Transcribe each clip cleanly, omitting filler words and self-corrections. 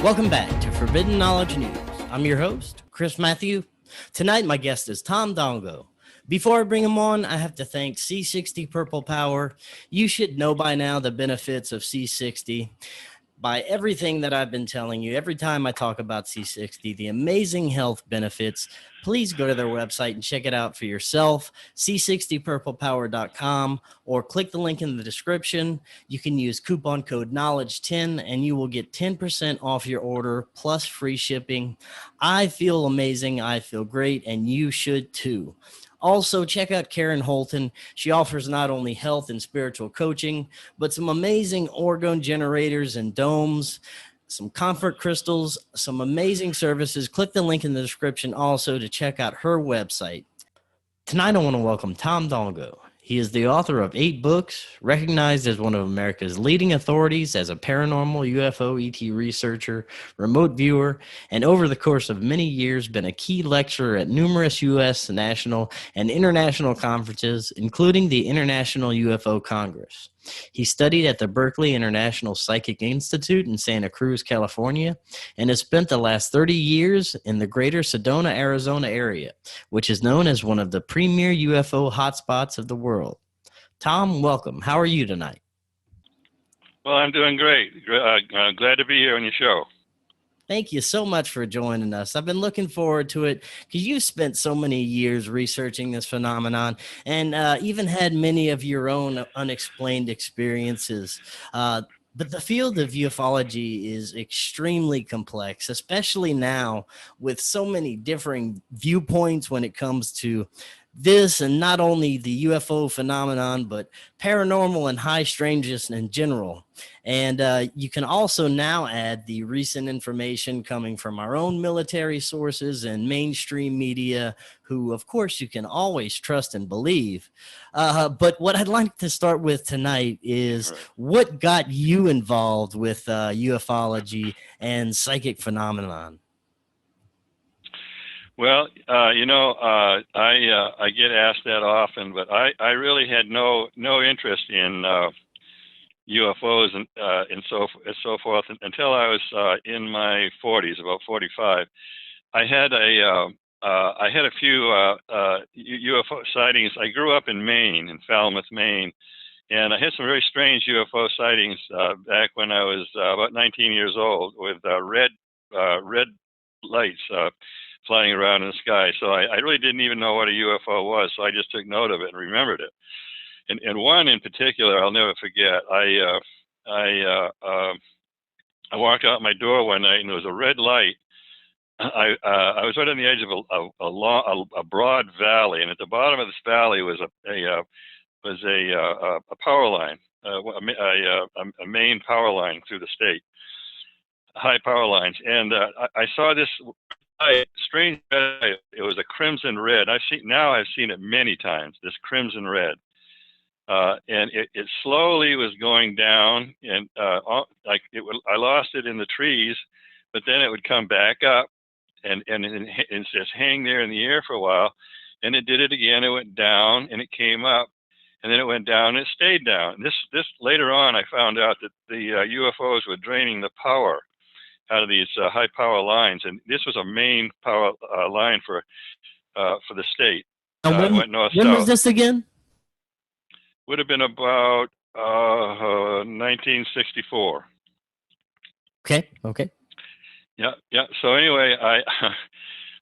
Welcome back to Forbidden Knowledge News. I'm your host, Chris Matthew. Tonight, my guest is Tom Dongo. Before I bring him on, I have to thank C60 Purple Power. You should know by now the benefits of C60. By everything that I've been telling you, every time I talk about C60, the amazing health benefits, please go to their website and check it out for yourself, c60purplepower.com, or click the link in the description. You can use coupon code KNOWLEDGE10 and you will get 10% off your order plus free shipping. I feel amazing. I feel great, and you should too. Also, check out Karen Holton. She offers not only health and spiritual coaching, but some amazing orgone generators and domes, some comfort crystals, some amazing services. Click the link in the description also to check out her website. Tonight, I want to welcome Tom Dongo. He is the author of 8 books, recognized as one of America's leading authorities as a paranormal UFO ET researcher, remote viewer, and over the course of many years been a key lecturer at numerous U.S., national, and international conferences, including the International UFO Congress. He studied at the Berkeley International Psychic Institute in Santa Cruz, California, and has spent the last 30 years in the greater Sedona, Arizona area, which is known as one of the premier UFO hotspots of the world. Tom, welcome. How are you tonight? Well, I'm doing great. Glad to be here on your show. Thank you so much for joining us. I've been looking forward to it because you spent so many years researching this phenomenon and even had many of your own unexplained experiences. But the field of ufology is extremely complex, especially now with so many differing viewpoints when it comes to this, and not only the UFO phenomenon, but paranormal and high strangeness in general. And you can also now add the recent information coming from our own military sources and mainstream media, who, of course, you can always trust and believe. But what I'd like to start with tonight is what got you involved with ufology and psychic phenomenon? Well, I get asked that often, but I really had no interest in UFOs and so forth until I was in my 40s, about 45. I had a few UFO sightings. I grew up in Maine, in Falmouth, Maine, and I had some very strange UFO sightings back when I was about 19 years old, with red lights flying around in the sky. So I really didn't even know what a UFO was, so I just took note of it and remembered it. And one in particular I'll never forget. I walked out my door one night and there was a red light. I was right on the edge of a broad valley, and at the bottom of this valley was a power line, a main power line through the state, high power lines. And I saw this strange red. It was a crimson red. I've seen it many times, this crimson red. And it slowly was going down, and I lost it in the trees, but then it would come back up and just hang there in the air for a while, and it did it again. It went down and it came up, and then it went down and it stayed down. This later on I found out that the UFOs were draining the power out of these high power lines, and this was a main power line for the state. When went north when south. was this again? Would have been about 1964. Okay. Yeah. So anyway,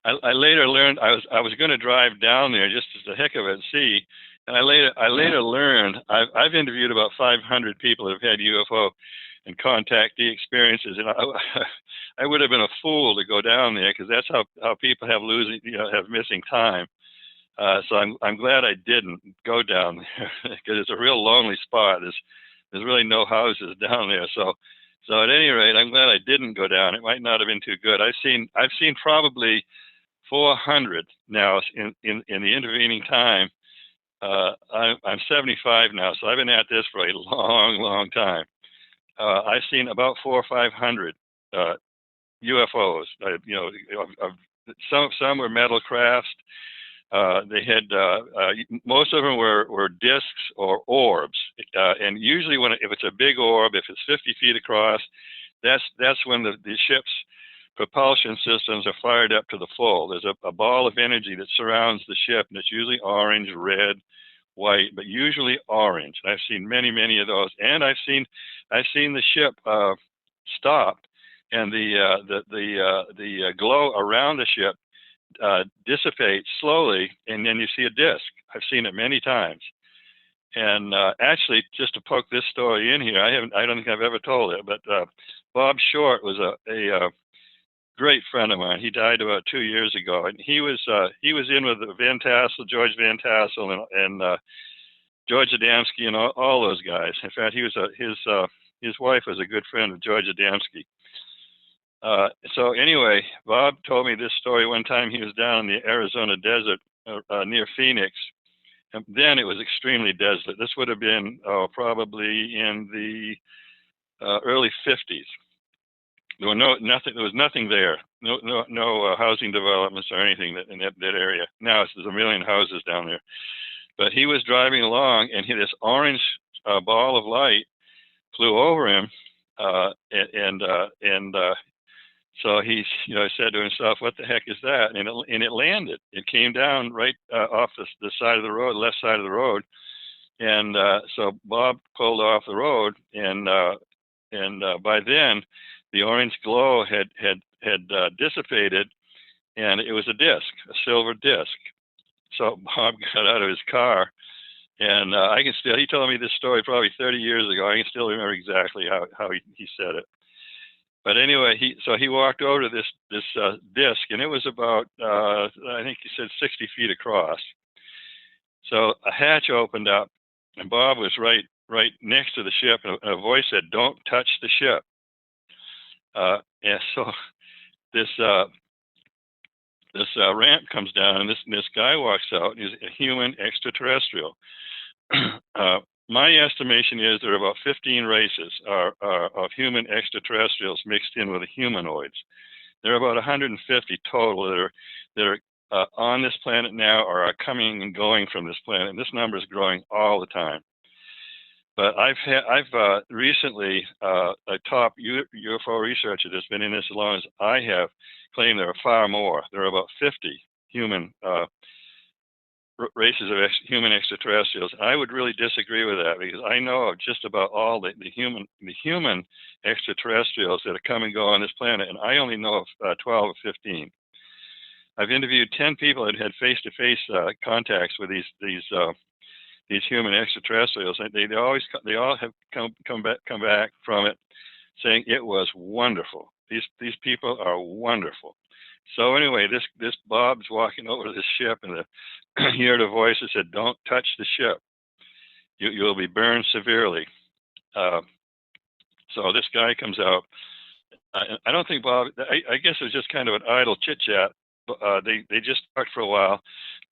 I later learned I was going to drive down there just as the heck of it and see. And I later learned I've interviewed about 500 people that have had UFO and contactee experiences, and I would have been a fool to go down there, because that's how people have missing time. So I'm glad I didn't go down there, because it's a real lonely spot. There's really no houses down there. So at any rate, I'm glad I didn't go down. It might not have been too good. I've seen probably 400 now in the intervening time. I'm 75 now, so I've been at this for a long time. I've seen about 400 or 500 UFOs. Some were metal crafts. They had most of them were discs or orbs, and usually if it's a big orb, if it's 50 feet across, that's when the ships propulsion systems are fired up to the full. There's a ball of energy that surrounds the ship, and it's usually orange, red, white, but usually orange. I've seen many, many of those, and I've seen the ship stop, and the glow around the ship dissipates slowly, and then you see a disc. I've seen it many times. And actually, just to poke this story in here, I don't think I've ever told it, but Bob Short was a great friend of mine. He died about 2 years ago, and he was in with Van Tassel, George Van Tassel, and George Adamski, and all those guys. In fact, his wife was a good friend of George Adamski. So anyway, Bob told me this story one time. He was down in the Arizona desert near Phoenix, and then it was extremely desolate. This would have been probably in the early 50s. There was nothing there. No housing developments or anything in that area. Now there's a million houses down there. But he was driving along, and this orange ball of light flew over him, so he, said to himself, "What the heck is that?" And it landed. It came down right off the side of the road, left side of the road, and so Bob pulled off the road, and by then the orange glow had dissipated, and it was a silver disc. So Bob got out of his car, and he told me this story probably 30 years ago. I can still remember exactly how he said it. But anyway, he walked over to this disc, and it was about, I think he said 60 feet across. So a hatch opened up, and Bob was right next to the ship, and a voice said, "Don't touch the ship." And so this ramp comes down, and this guy walks out. He's a human extraterrestrial. My estimation is there are about 15 races of human extraterrestrials mixed in with the humanoids. There are about 150 total that are on this planet now, or are coming and going from this planet. And this number is growing all the time. But I've recently a top UFO researcher that's been in this as long as I have claimed there are far more. There are about 50 human races of human extraterrestrials. I would really disagree with that, because I know of just about all the human extraterrestrials that come and go on this planet, and I only know of 12 or 15. I've interviewed 10 people that had face-to-face contacts with these human extraterrestrials, and they all have come back from it saying it was wonderful. These people are wonderful. So anyway, this Bob's walking over to this ship, and he heard a voice that said, "Don't touch the ship. You'll be burned severely." So this guy comes out. I don't think Bob. I guess it was just kind of an idle chit chat. They just talked for a while,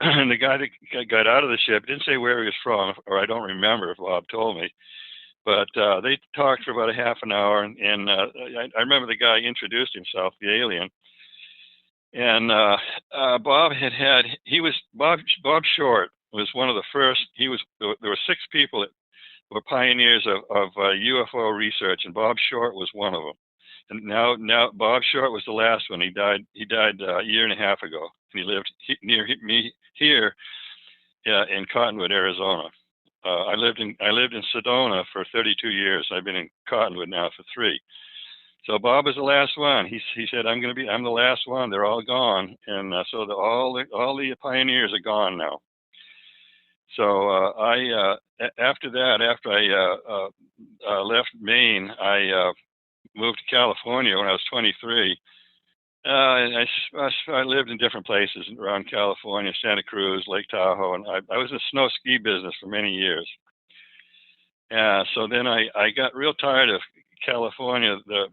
and the guy that got out of the ship didn't say where he was from, or I don't remember if Bob told me. But they talked for about a half an hour, and I remember the guy introduced himself, the alien. And Bob Short was one of the first. There were 6 people that were pioneers of UFO research, and Bob Short was one of them. And now Bob Short was the last one. He died a year and a half ago, and he lived near me here in Cottonwood, Arizona. I lived in Sedona for 32 years. I've been in Cottonwood now for 3. So Bob was the last one. He said, I'm the last one. They're all gone. And so all the pioneers are gone now. So after I left Maine, I moved to California when I was 23. And I lived in different places around California, Santa Cruz, Lake Tahoe, and I was in the snow ski business for many years. So then I got real tired of California, the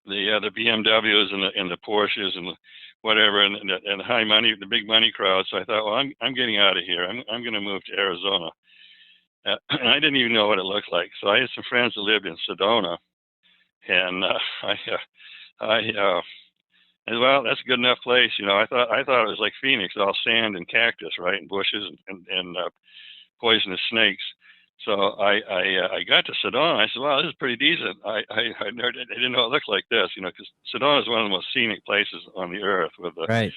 BMWs and the Porsches and whatever, and the high money, the big money crowd. So I thought, well, I'm getting out of here. I'm going to move to Arizona. And I didn't even know what it looked like. So I had some friends that lived in Sedona, and well, that's a good enough place. I thought it was like Phoenix, all sand and cactus, right, and bushes and poisonous snakes. So I got to Sedona. I said, "Wow, this is pretty decent." I didn't know it looked like this, you know, because Sedona is one of the most scenic places on the earth with Right.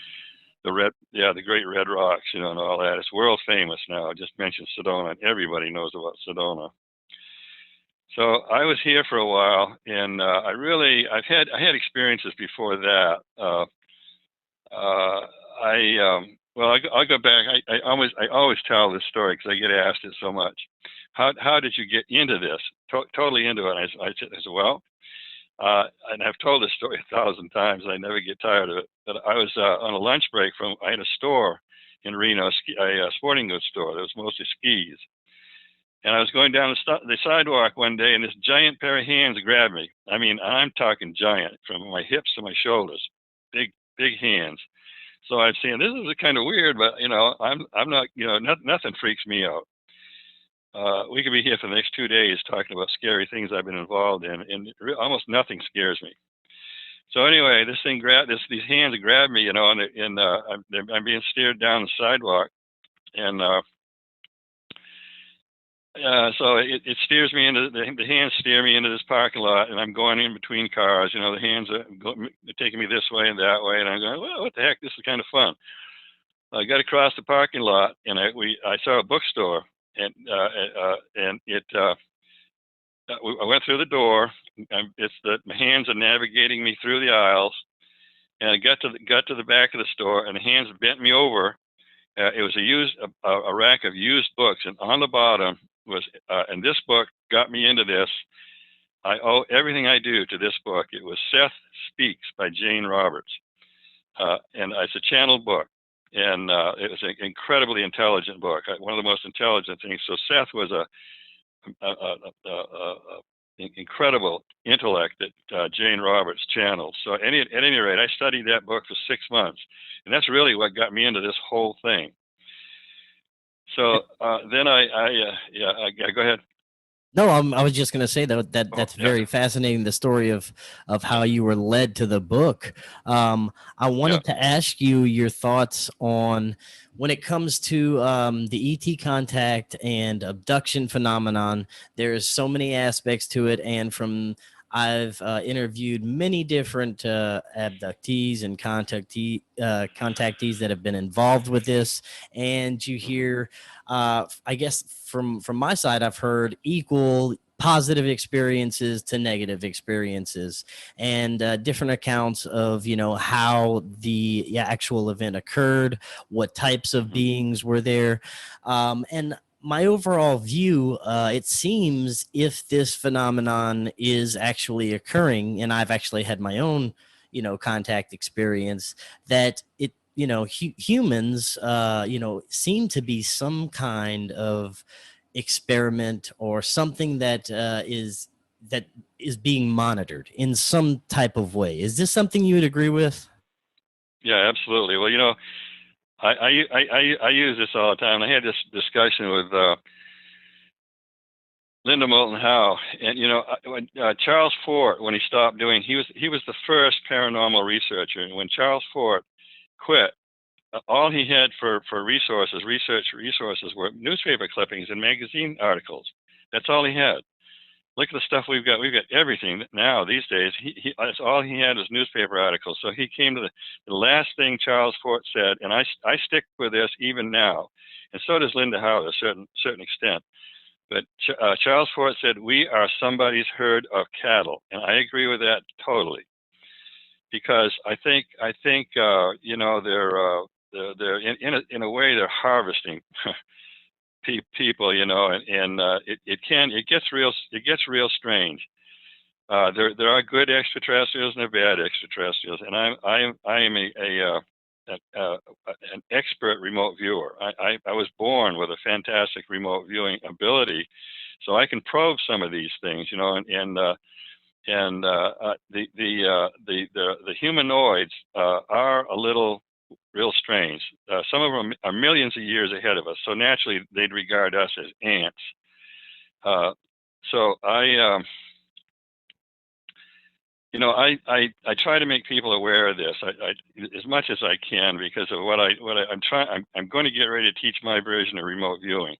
the great red rocks, you know, and all that. It's world famous now. I just mentioned Sedona, and everybody knows about Sedona. So I was here for a while, and I had experiences before that. I'll go back. I always tell this story because I get asked it so much. How did you get into this? Totally into it. I said, well, and I've told this story 1,000 times. I never get tired of it. But I was on a lunch break I had a store in Reno, a sporting goods store. That was mostly skis. And I was going down the sidewalk one day, and this giant pair of hands grabbed me. I mean, I'm talking giant, from my hips to my shoulders, big, big hands. So I'm saying, this is kind of weird, but you know, I'm not, you know, nothing freaks me out. We could be here for the next 2 days talking about scary things I've been involved in, and almost nothing scares me. So anyway, these hands grab me, you know, and I'm being steered down the sidewalk, and so it steers me into the hands steer me into this parking lot, and I'm going in between cars. You know, the hands are taking me this way and that way, and I'm going, well, what the heck? This is kind of fun. I got across the parking lot, and I saw a bookstore, and I went through the door. My hands are navigating me through the aisles, and I got to the back of the store, and the hands bent me over. It was a rack of used books, and on the bottom was, and this book got me into this. I owe everything I do to this book. It was Seth Speaks by Jane Roberts, and it's a channeled book, and it was an incredibly intelligent book, one of the most intelligent things. So Seth was a incredible intellect that Jane Roberts channeled. So at any rate, I studied that book for 6 months, and that's really what got me into this whole thing. So then go ahead. No, I was just going to say that's very fascinating. The story of how you were led to the book. I wanted to ask you your thoughts on when it comes to the ET contact and abduction phenomenon. There's so many aspects to it, and I've interviewed many different abductees and contactees that have been involved with this, and you hear, I guess from my side, I've heard equal positive experiences to negative experiences, and different accounts of, you know, how the actual event occurred, what types of beings were there, and my overall view, it seems if this phenomenon is actually occurring, and I've actually had my own, you know, contact experience, that it, you know, humans, you know, seem to be some kind of experiment or something that is being monitored in some type of way. Is this something you would agree with? Yeah, absolutely. Well, you know, I use this all the time. I had this discussion with Linda Moulton Howe, and you know, when Charles Fort, when he stopped doing, he was the first paranormal researcher, and when Charles Fort quit, all he had for research resources were newspaper clippings and magazine articles. That's all he had. Look at the stuff we've got. We've got everything now these days. That's all he had was newspaper articles. So he came to the last thing Charles Fort said, and I stick with this even now, and so does Linda Howe to a certain extent. But Charles Fort said, "We are somebody's herd of cattle," and I agree with that totally, because I think you know, they're in a way they're harvesting people, you know, and it gets real strange. There are good extraterrestrials and there are bad extraterrestrials, and I am an expert remote viewer. I was born with a fantastic remote viewing ability, so I can probe some of these things, you know, and the humanoids are a little real strange. Some of them are millions of years ahead of us, so naturally they'd regard us as ants. So you know, I try to make people aware of this as much as I can, because of what I'm going to get ready to teach my version of remote viewing.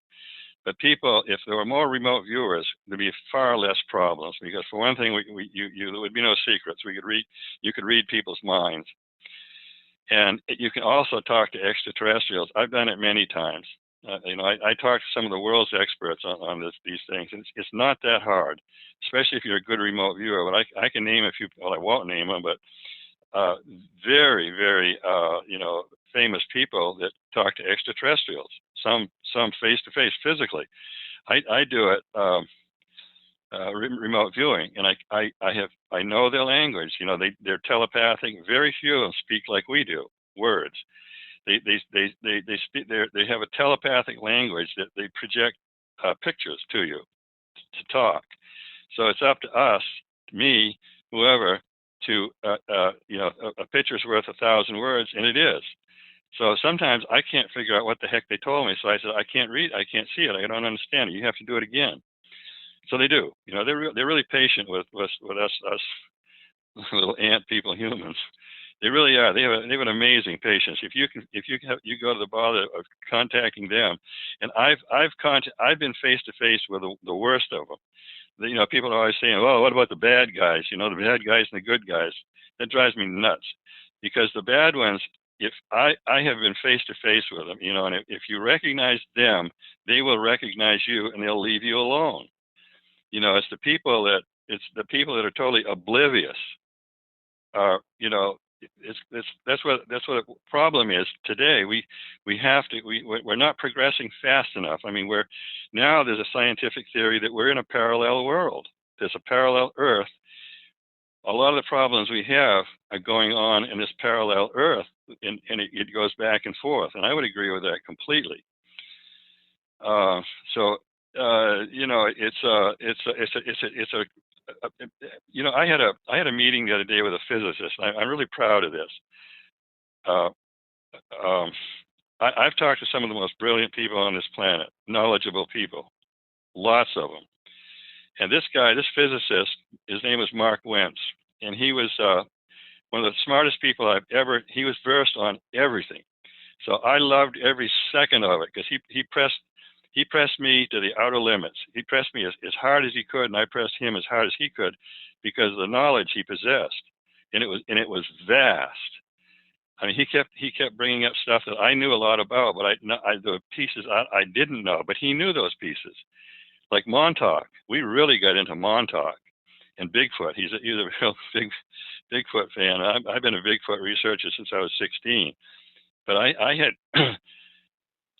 But people, if there were more remote viewers, there'd be far less problems, because for one thing, there would be no secrets. You could read people's minds. And you can also talk to extraterrestrials. I've done it many times. I talk to some of the world's experts on these things, and it's not that hard, especially if you're a good remote viewer. But I can name a few. Well, I won't name them, but very, very, famous people that talk to extraterrestrials. Some face to face, physically. I do it. Remote viewing, and I know their language. They're telepathic. Very few of them speak like we do, words. They speak. They have a telepathic language that they project pictures to you to talk. So it's up to us, me, whoever, to a picture's worth 1,000 words, and it is. So sometimes I can't figure out what the heck they told me. So I said, I can't read, I can't see it, I don't understand it. You have to do it again. So they do. They're really patient with us little ant people, humans. They really are. They have an amazing patience. If you go to the bother of contacting them, and I've been face to face with the worst of them. People are always saying, "Well, what about the bad guys? The bad guys and the good guys." That drives me nuts, because the bad ones, if I have been face to face with them, and if you recognize them, they will recognize you, and they'll leave you alone. It's the people that are totally oblivious. That's what the problem is today. We're not progressing fast enough. I mean, there's a scientific theory that we're in a parallel world. There's a parallel Earth. A lot of the problems we have are going on in this parallel Earth, and it goes back and forth. And I would agree with that completely. I had a meeting the other day with a physicist. I'm really proud of this. I've talked to some of the most brilliant people on this planet, knowledgeable people, lots of them. And this physicist, his name was Mark Wentz, and he was one of the smartest people he was versed on everything. So I loved every second of it, because he pressed me to the outer limits. He pressed me as hard as he could, and I pressed him as hard as he could, because of the knowledge he possessed, and it was vast. I mean, he kept bringing up stuff that I knew a lot about, but the pieces I didn't know, but he knew those pieces, like Montauk. We really got into Montauk and Bigfoot. He's a real big Bigfoot fan. I've been a Bigfoot researcher since I was 16, but I had.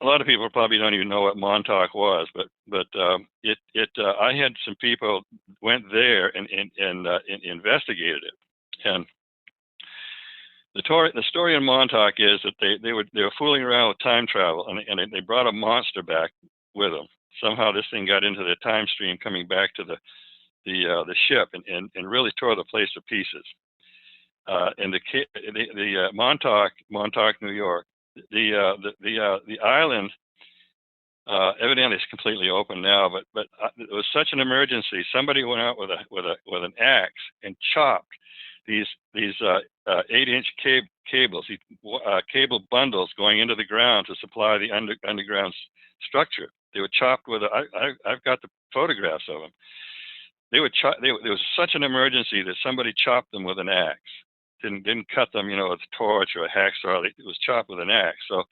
A lot of people probably don't even know what Montauk was, but I had some people went there and investigated it. And the story in Montauk is that they were fooling around with time travel, and they brought a monster back with them. Somehow this thing got into the time stream coming back to the ship, and really tore the place to pieces. And the Montauk, New York. The island evidently is completely open now, but it was such an emergency. Somebody went out with an axe and chopped these 8-inch cables, cable bundles going into the ground to supply the underground structure. They were chopped with I've got the photographs of them. There was such an emergency that somebody chopped them with an axe. Didn't cut them, with a torch or a hacksaw. It was chopped with an axe. So,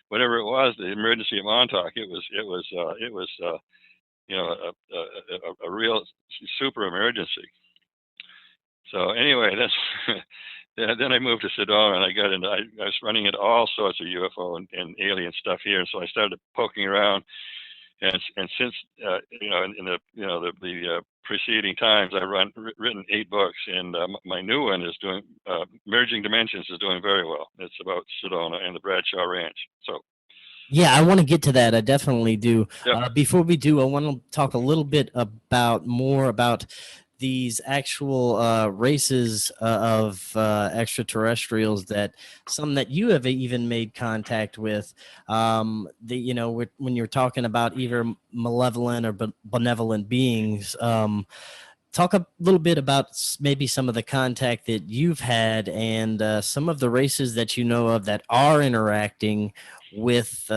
whatever it was, the emergency at Montauk, it was a real super emergency. So anyway, then I moved to Sedona, and I was running into all sorts of UFO and alien stuff here, and so I started poking around. And since in the preceding times, I've written 8 books, and my new one is doing Merging Dimensions is doing very well. It's about Sedona and the Bradshaw Ranch. So. Yeah, I want to get to that. I definitely do. Yep. Before we do, I want to talk a little bit more about these actual races of extraterrestrials, some that you have even made contact with. When you're talking about either malevolent or benevolent beings, talk a little bit about maybe some of the contact that you've had, and some of the races that you know of that are interacting with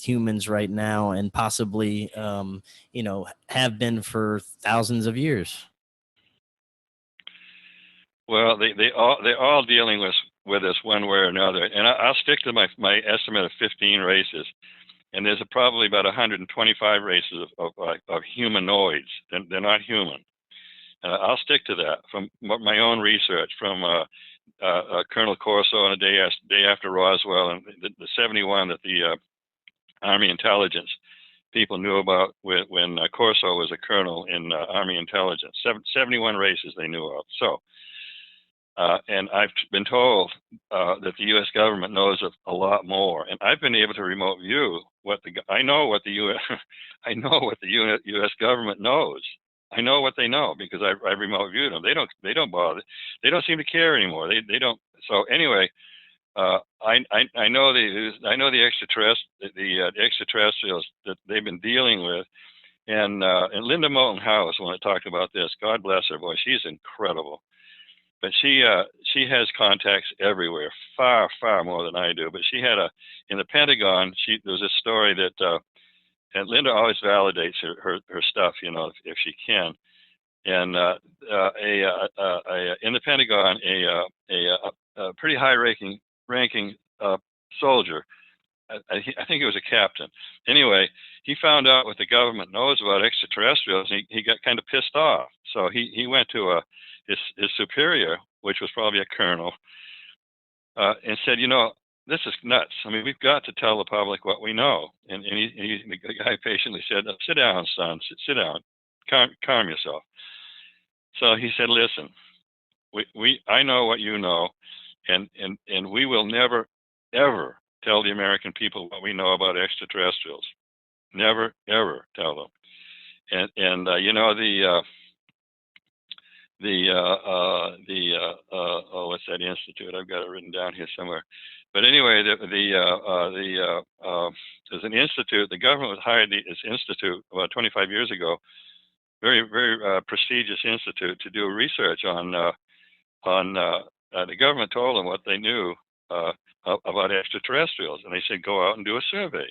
humans right now, and possibly have been for thousands of years. Well, they're all dealing with us one way or another, and I'll stick to my estimate of 15 races. And there's probably about 125 races of humanoids. They're not human. I'll stick to that from my own research, from Colonel Corso on the day after Roswell, and the 71 that the Army intelligence people knew about when Corso was a colonel in Army intelligence. 71 races they knew of. So, and I've been told that the U.S. government knows of a lot more, and I've been able to remote view I know what the U.S. government knows. I know what they know because I remote viewed them. They don't bother. They don't seem to care anymore. They don't. So anyway, I know the extraterrestrials that they've been dealing with, and Linda Moulton House, when I talked about this, God bless her, boy, she's incredible. But she has contacts everywhere, far more than I do. But she had in the Pentagon. There was a story that, and Linda always validates her stuff, if she can. And in the Pentagon, a pretty high ranking soldier, I think he was a captain. Anyway, he found out what the government knows about extraterrestrials, and he got kind of pissed off. So he went to his superior, which was probably a colonel, and said, this is nuts. I mean, we've got to tell the public what we know. And the guy patiently said, sit down, son, sit down, calm yourself. So he said, listen, I know what you know, and we will never, ever tell the American people what we know about extraterrestrials. Never, ever tell them. And what's that institute? I've got it written down here somewhere. But anyway, there's an institute. The government hired this institute about 25 years ago. Very prestigious institute to do research on. The government told them what they knew about extraterrestrials, and they said go out and do a survey,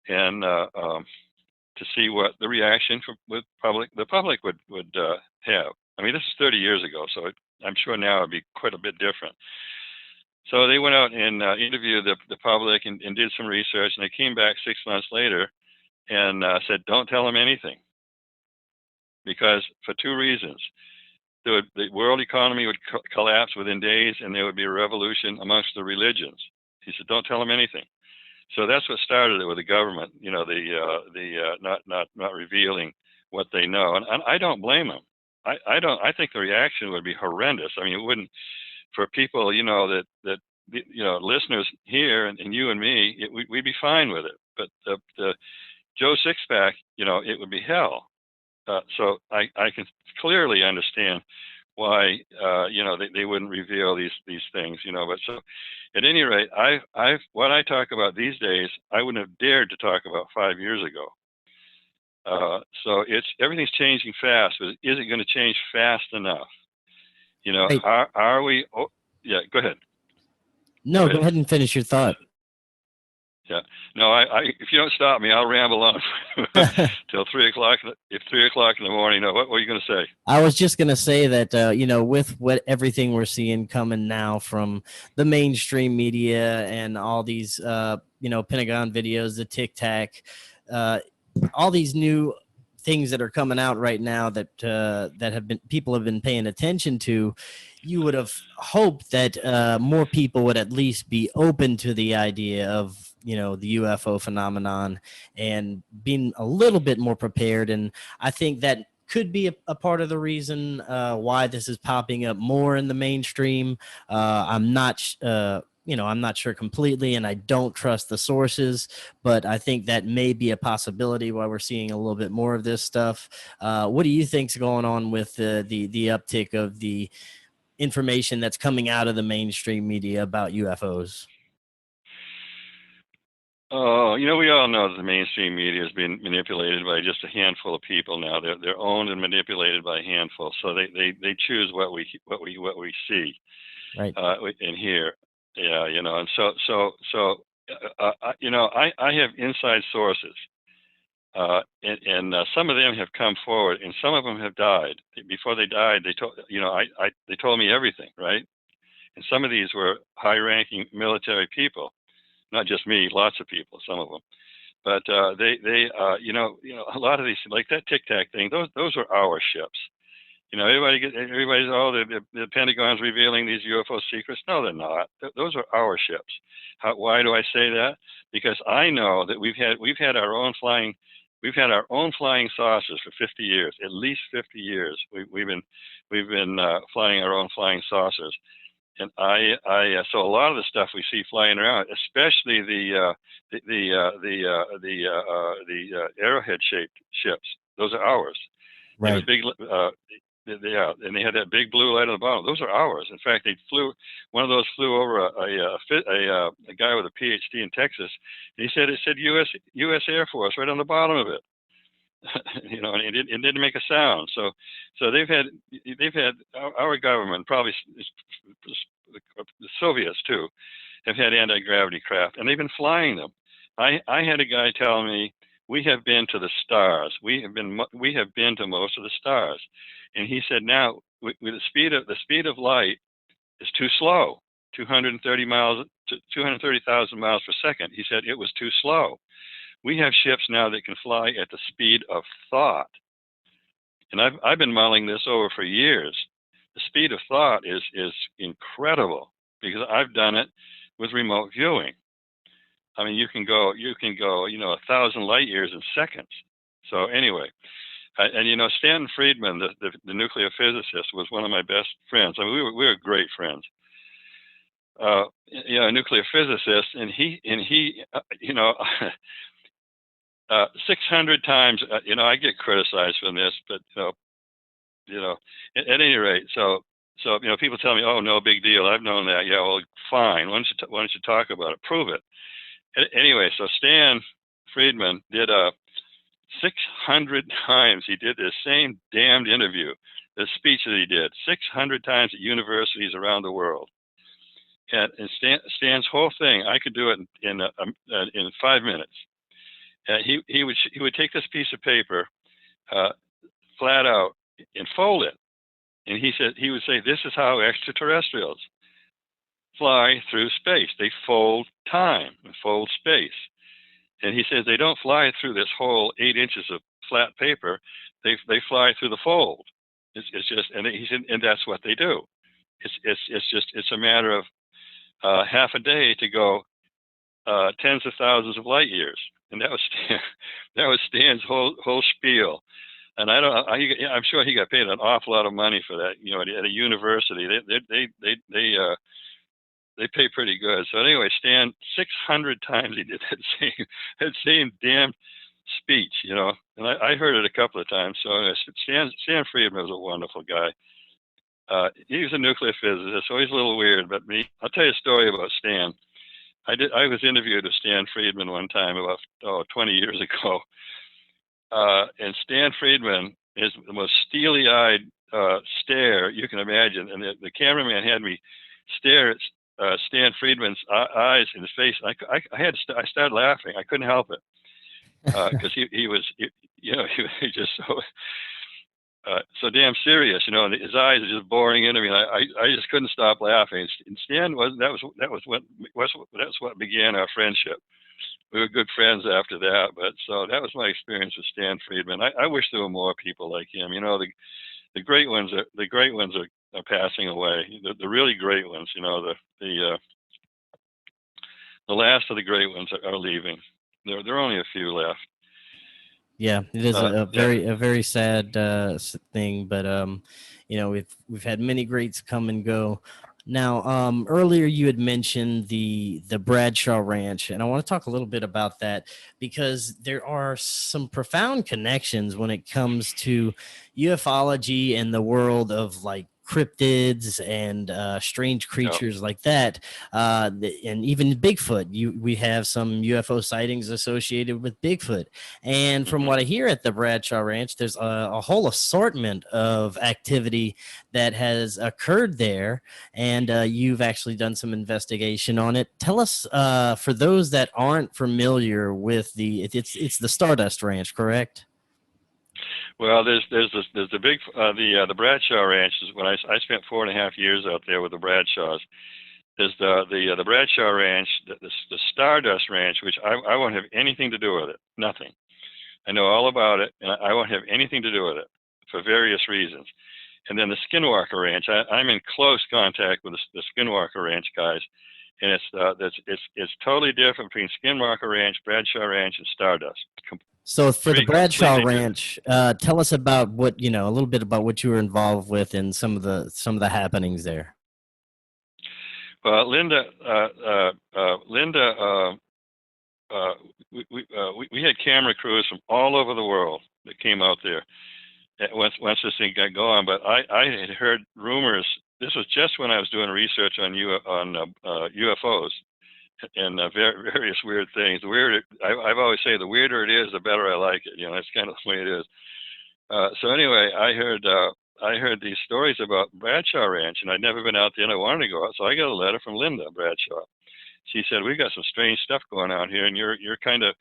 and to see what the reaction from the public would have. I mean, this is 30 years ago, so I'm sure now it'd be quite a bit different. So they went out and interviewed the public and did some research, and they came back 6 months later and said, don't tell them anything. Because for two reasons. The world economy would collapse within days, and there would be a revolution amongst the religions. He said, don't tell them anything. So that's what started it with the government, not revealing what they know. And I don't blame them. I think the reaction would be horrendous. I mean, it wouldn't, for people, that listeners here and you and me, we'd be fine with it. But the Joe Sixpack, it would be hell. So I can clearly understand why they wouldn't reveal these things, But so, at any rate, what I talk about these days, I wouldn't have dared to talk about 5 years ago. So everything's changing fast, but is it going to change fast enough? Right. Are we? Oh, yeah, go ahead. No, go ahead and finish your thought. Yeah. No, if you don't stop me, I'll ramble on till 3 o'clock. If 3 o'clock in the morning, what were you going to say? I was just going to say that, with everything we're seeing coming now from the mainstream media and all these, Pentagon videos, the Tic Tac, all these new things that are coming out right now that people have been paying attention to, you would have hoped that more people would at least be open to the idea of the UFO phenomenon and being a little bit more prepared. And I think that could be a part of the reason why this is popping up more in the mainstream. I'm not sure completely, and I don't trust the sources, but I think that may be a possibility why we're seeing a little bit more of this stuff. What do you think's going on with the uptick of the information that's coming out of the mainstream media about UFOs? Oh, we all know that the mainstream media has been manipulated by just a handful of people now. They're owned and manipulated by a handful, so they choose what we see, right, and hear. Yeah, and so I have inside sources, and some of them have come forward, and some of them have died. Before they died, they told they told me everything, right? And some of these were high-ranking military people, not just me, lots of people, some of them. But a lot of these, like that Tic Tac thing, those are our ships. Everybody's, oh, the Pentagon's revealing these UFO secrets. No, they're not. Those are our ships. Why do I say that? Because I know that we've had our own flying saucers for 50 years, at least 50 years. We've been flying our own flying saucers, and so a lot of the stuff we see flying around, especially the arrowhead shaped ships, those are ours. They have a big yeah, and they had that big blue light on the bottom. Those are ours. In fact, one of those flew over a guy with a PhD in Texas, and it said U.S. Air Force right on the bottom of it. And it didn't make a sound. So they've had our government, probably the Soviets too, have had anti-gravity craft, and they've been flying them. I had a guy tell me, we have been to the stars. We have been to most of the stars. And he said, now with the speed of light is too slow, 230,000 miles per second. He said it was too slow. We have ships now that can fly at the speed of thought. And I've been mulling this over for years. The speed of thought is incredible, because I've done it with remote viewing. I mean, you can go 1,000 light years in seconds. So anyway, and Stanton Friedman, the nuclear physicist, was one of my best friends. I mean, we were great friends. A nuclear physicist, and he 600 times. I get criticized for this, but at any rate, so people tell me, oh, no big deal. I've known that. Yeah, well, fine. Why don't you talk about it? Prove it. Anyway, so Stan Friedman did 600 times. He did this same damned interview, the speech that he did 600 times at universities around the world. And Stan's whole thing, I could do it in 5 minutes. He would take this piece of paper, flat out, and fold it. And he would say, this is how extraterrestrials fly through space. They fold time and fold space. And he says they don't fly through this whole 8 inches of flat paper. They fly through the fold. It's just, and he said, and that's what they do. It's a matter of half a day to go tens of thousands of light years. And that was Stan's whole spiel. And I'm sure he got paid an awful lot of money for that. At a university, they pay pretty good. So anyway, Stan, 600 times he did that same damn speech, and I heard it a couple of times. So anyway, Stan Friedman was a wonderful guy. He was a nuclear physicist, so he's a little weird, but I'll tell you a story about Stan. I was interviewed with Stan Friedman one time about 20 years ago. And Stan Friedman is the most steely-eyed stare you can imagine. And the cameraman had me stare at Stan Friedman's eyes in his face. I started laughing. I couldn't help it, because he was just so damn serious, and his eyes are just boring into me. And I just couldn't stop laughing. And Stan that's what began our friendship. We were good friends after that, but so that was my experience with Stan Friedman. I wish there were more people like him. The great ones are passing away. The really great ones, the last of the great ones are leaving. There are only a few left. Yeah, it is a very sad thing, but we've had many greats come and go. Now, earlier you had mentioned the Bradshaw Ranch, and I want to talk a little bit about that, because there are some profound connections when it comes to ufology and the world of like cryptids and strange creatures like that, and even Bigfoot. We have some UFO sightings associated with Bigfoot. And from what I hear at the Bradshaw Ranch, there's a whole assortment of activity that has occurred there, and you've actually done some investigation on it. Tell us, for those that aren't familiar with it's the Stardust Ranch, correct? Well, there's the big the Bradshaw Ranch is when I spent 4.5 years out there with the Bradshaws. There's the Bradshaw Ranch, the Stardust Ranch, which I won't have anything to do with it. Nothing. I know all about it, and I won't have anything to do with it for various reasons. And then the Skinwalker Ranch, I'm in close contact with the Skinwalker Ranch guys, and it's totally different between Skinwalker Ranch, Bradshaw Ranch, and Stardust. So for the Bradshaw Ranch, tell us about what, a little bit about what you were involved with and some of the happenings there. Well, Linda, we had camera crews from all over the world that came out there once this thing got going. But I had heard rumors. This was just when I was doing research on UFOs and various weird things. The weirder, I've always say, the weirder it is, the better I like it. That's kind of the way it is. So anyway, I heard these stories about Bradshaw Ranch, and I'd never been out there, and I wanted to go out. So I got a letter from Linda Bradshaw. She said, "We got some strange stuff going on here, and you're kind of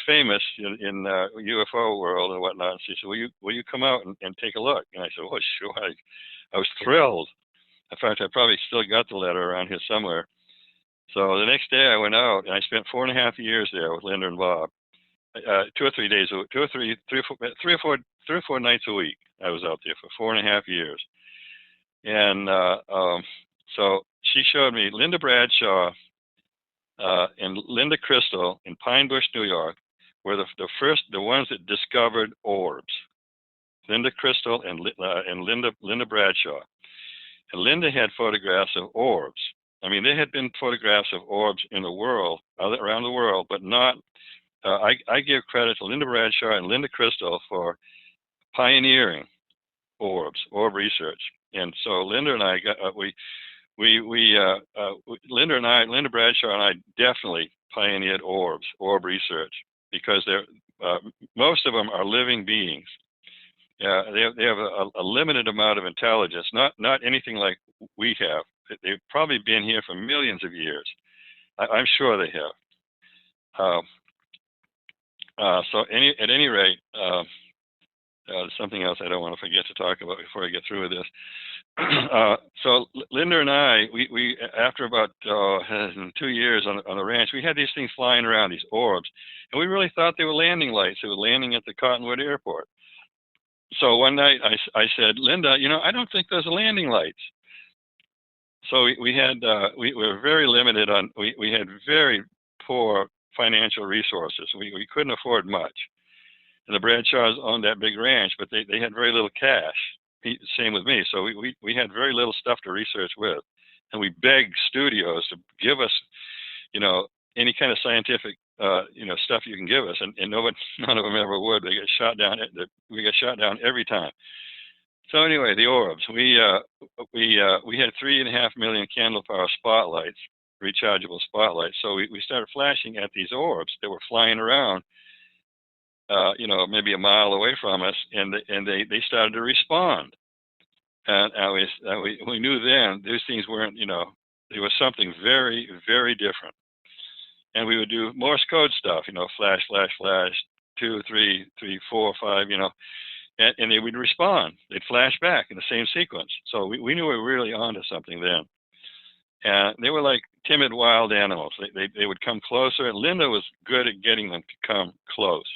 famous in UFO world and whatnot." And she said, "Will you come out and take a look?" And I said, "Oh, sure." I was thrilled. In fact, I probably still got the letter around here somewhere. So the next day I went out, and I spent 4.5 years there with Linda and Bob. 2 or 3 days, 2 or 3, 3 or 4 nights a week. I was out there for 4.5 years, and so she showed me Linda Bradshaw and Linda Crystal in Pine Bush, New York, were the ones that discovered orbs. Linda Crystal and Linda Bradshaw, and Linda had photographs of orbs. I mean, there had been photographs of orbs in the world, around the world, but not. I give credit to Linda Bradshaw and Linda Crystal for pioneering orb research. And so Linda and I got Linda Bradshaw and I definitely pioneered orb research, because most of them are living beings. They have a limited amount of intelligence, not anything like we have. They've probably been here for millions of years. I'm sure they have. So at any rate, there's something else I don't want to forget to talk about before I get through with this. So Linda and I, we after about 2 years on the ranch, we had these things flying around, these orbs, and we really thought they were landing lights. They were landing at the Cottonwood Airport. So one night I said, "Linda, I don't think those are landing lights." So we were very limited on, we had very poor financial resources. We couldn't afford much. And the Bradshaws owned that big ranch, but they had very little cash. Same with me. So we had very little stuff to research with. And we begged studios to give us, any kind of scientific, stuff you can give us. And none of them ever would. They got shot down. We got shot down every time. So anyway, the orbs. We had 3.5 million candle power spotlights, rechargeable spotlights. So we started flashing at these orbs that were flying around, maybe a mile away from us, and they started to respond. And we knew then these things weren't, there was something very, very different. And we would do Morse code stuff, flash, flash, flash, 2, 3, 3, 4, 5, and they would respond. They'd flash back in the same sequence. So we knew we were really onto something then. And they were like timid wild animals. They would come closer, and Linda was good at getting them to come close.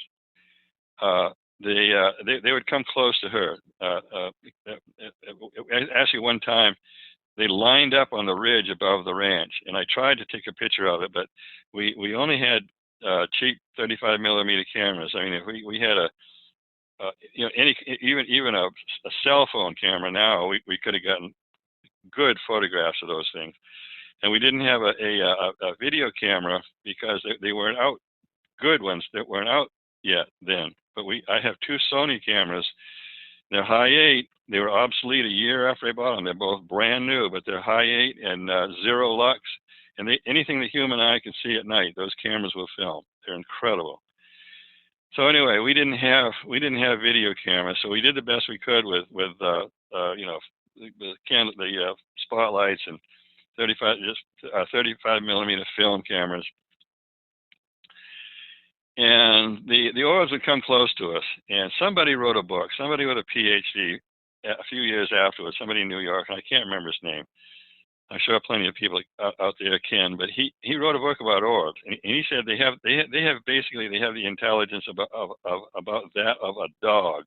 They would come close to her. Actually, one time they lined up on the ridge above the ranch, and I tried to take a picture of it, but we only had cheap 35 millimeter cameras. I mean, if we had even a cell phone camera now, we could have gotten good photographs of those things. And we didn't have a video camera because they weren't out, good ones that weren't out yet then. But I have 2 Sony cameras They're high 8. They were obsolete a year after I bought them. They're both brand new, but they're high 8 and 0 lux. And anything the human eye can see at night, those cameras will film. They're incredible. So anyway, we didn't have video cameras, so we did the best we could with you know, the spotlights and 35 millimeter film cameras. And the orbs would come close to us, and somebody wrote a book, somebody with a PhD a few years afterwards, somebody in New York, and I can't remember his name. I'm sure plenty of people out there can, but he wrote a book about orbs, and he said they have the intelligence about that of a dog,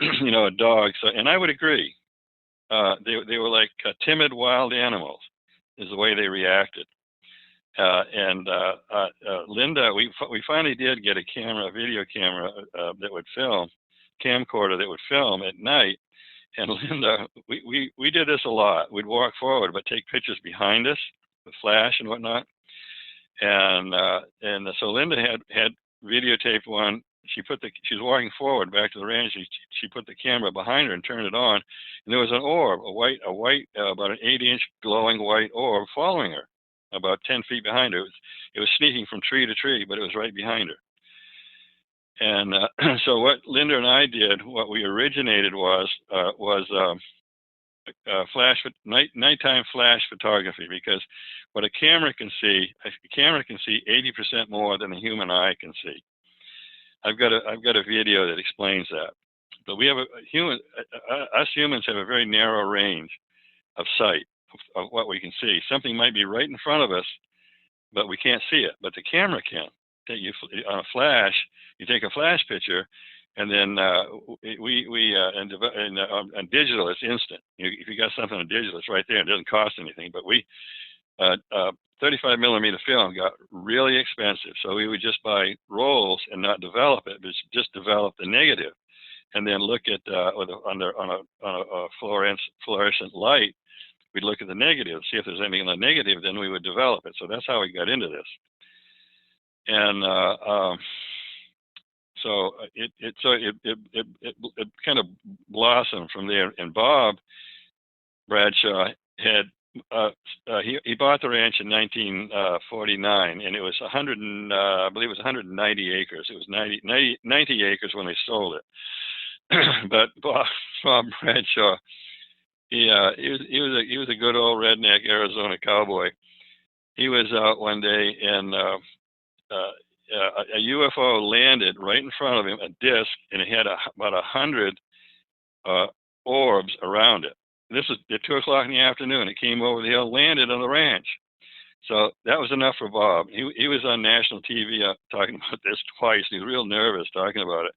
you know, a dog. So, and I would agree. They were like timid wild animals, is the way they reacted. Linda, we finally did get a video camera that would film, camcorder that would film at night. And Linda, we did this a lot. We'd walk forward, but take pictures behind us with flash and whatnot. And so Linda had videotaped one. She was walking forward back to the ranch. She put the camera behind her and turned it on, and there was an orb, a white, about an 8-inch glowing white orb following her, about 10 feet behind her. It was sneaking from tree to tree, but it was right behind her. And so what Linda and I did, what we originated was nighttime flash photography, because what a camera can see 80% more than the human eye can see. I've got a video that explains that. But we have us humans have a very narrow range of sight of what we can see. Something might be right in front of us, but we can't see it. But the camera can. On a flash, you take a flash picture, and then on digital, it's instant. If you got something on digital, it's right there. It doesn't cost anything. But 35 millimeter film got really expensive, so we would just buy rolls and not develop it, but just develop the negative, and then look at on a fluorescent light. We'd look at the negative, see if there's anything on the negative, then we would develop it. So that's how we got into this. And so it kind of blossomed from there. And Bob Bradshaw had he bought the ranch in 1949, and it was I believe it was 190 acres. It was 90 acres when they sold it. But Bob Bradshaw, he was a good old redneck Arizona cowboy. He was out one day, and a UFO landed right in front of him, a disc, and it had about 100 orbs around it. This was at 2 o'clock in the afternoon. It came over the hill, landed on the ranch. So that was enough for Bob. He was on national TV talking about this twice. He was real nervous talking about it.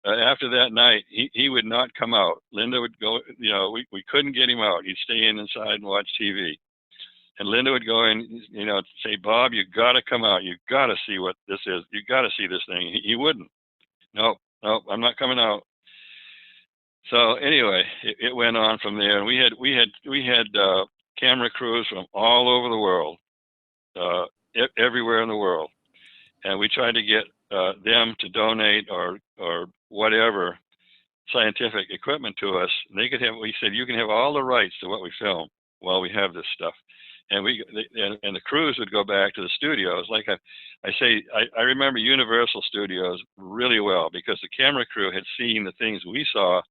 After that night, he would not come out. Linda would go, you know, we couldn't get him out. He'd stay inside and watch TV. And Linda would go in, you know, say, Bob, you got to come out. You got to see what this is. You got to see this thing. He wouldn't. Nope, I'm not coming out. So anyway, it went on from there. And we had camera crews from all over the world, everywhere in the world. And we tried to get them to donate or whatever scientific equipment to us. And we said, you can have all the rights to what we film while we have this stuff. And the crews would go back to the studios. Like I remember Universal Studios really well, because the camera crew had seen the things we saw,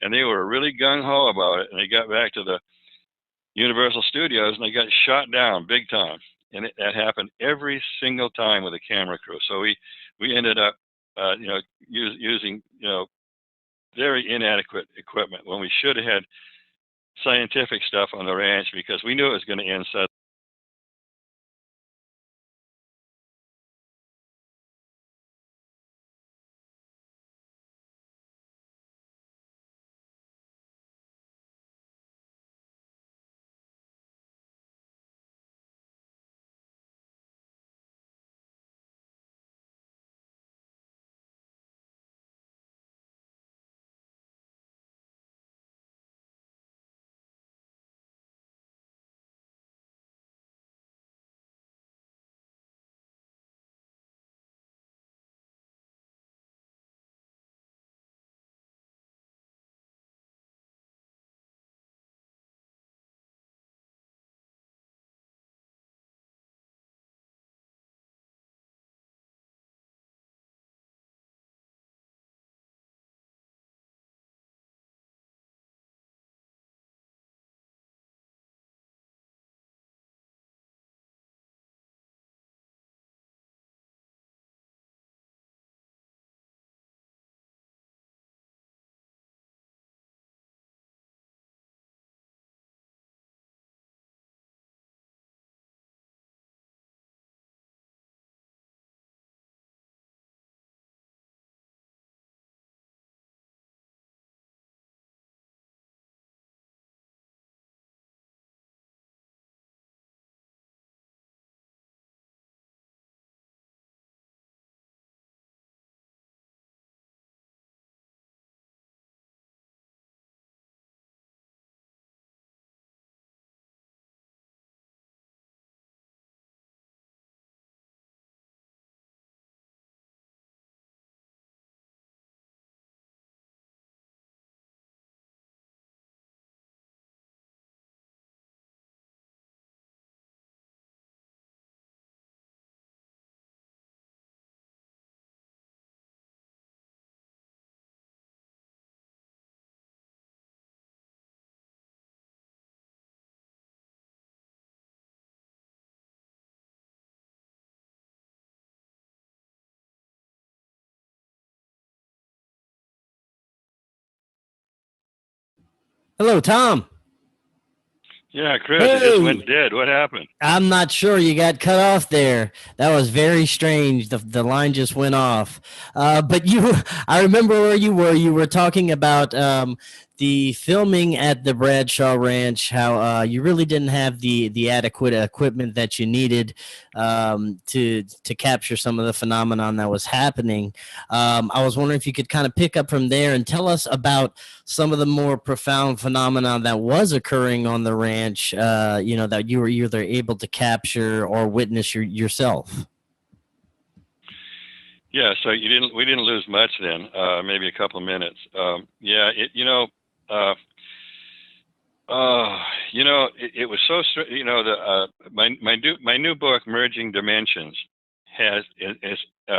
and they were really gung-ho about it. And they got back to the Universal Studios, and they got shot down big time. And that happened every single time with a camera crew. So we ended up, using, very inadequate equipment when we should have had scientific stuff on the ranch, because we knew it was going to end suddenly. Hello, Tom. Yeah, Chris, it just Hey, went dead. What happened? I'm not sure. You got cut off there. That was very strange. The line just went off. But you, I remember where you were. You were talking about the filming at the Bradshaw Ranch. How you really didn't have the adequate equipment that you needed to capture some of the phenomenon that was happening. I was wondering if you could kind of pick up from there and tell us about some of the more profound phenomenon that was occurring on the ranch, that you were either able to capture or witness yourself. Yeah, so we didn't lose much then, maybe a couple of minutes. Yeah, uh, it was so, my new book, Merging Dimensions, is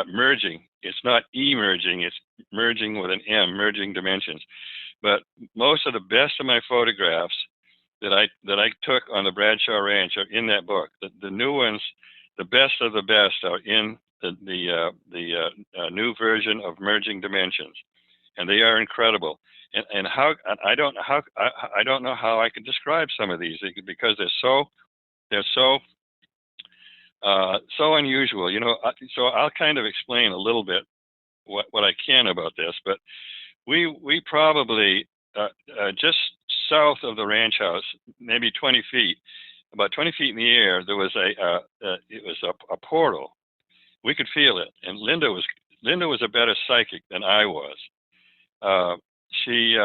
merging. It's not emerging, it's merging with an M, Merging Dimensions. But most of the best of my photographs that I took on the Bradshaw Ranch are in that book. The new ones, the best of the best, are in the new version of Merging Dimensions, and they are incredible. And how I don't know how I can describe some of these because they're so unusual. So I'll kind of explain a little bit what I can about this, but we probably just south of the ranch house, maybe 20 feet, about 20 feet in the air, there was a portal. We could feel it, and Linda was a better psychic than I was. Uh, she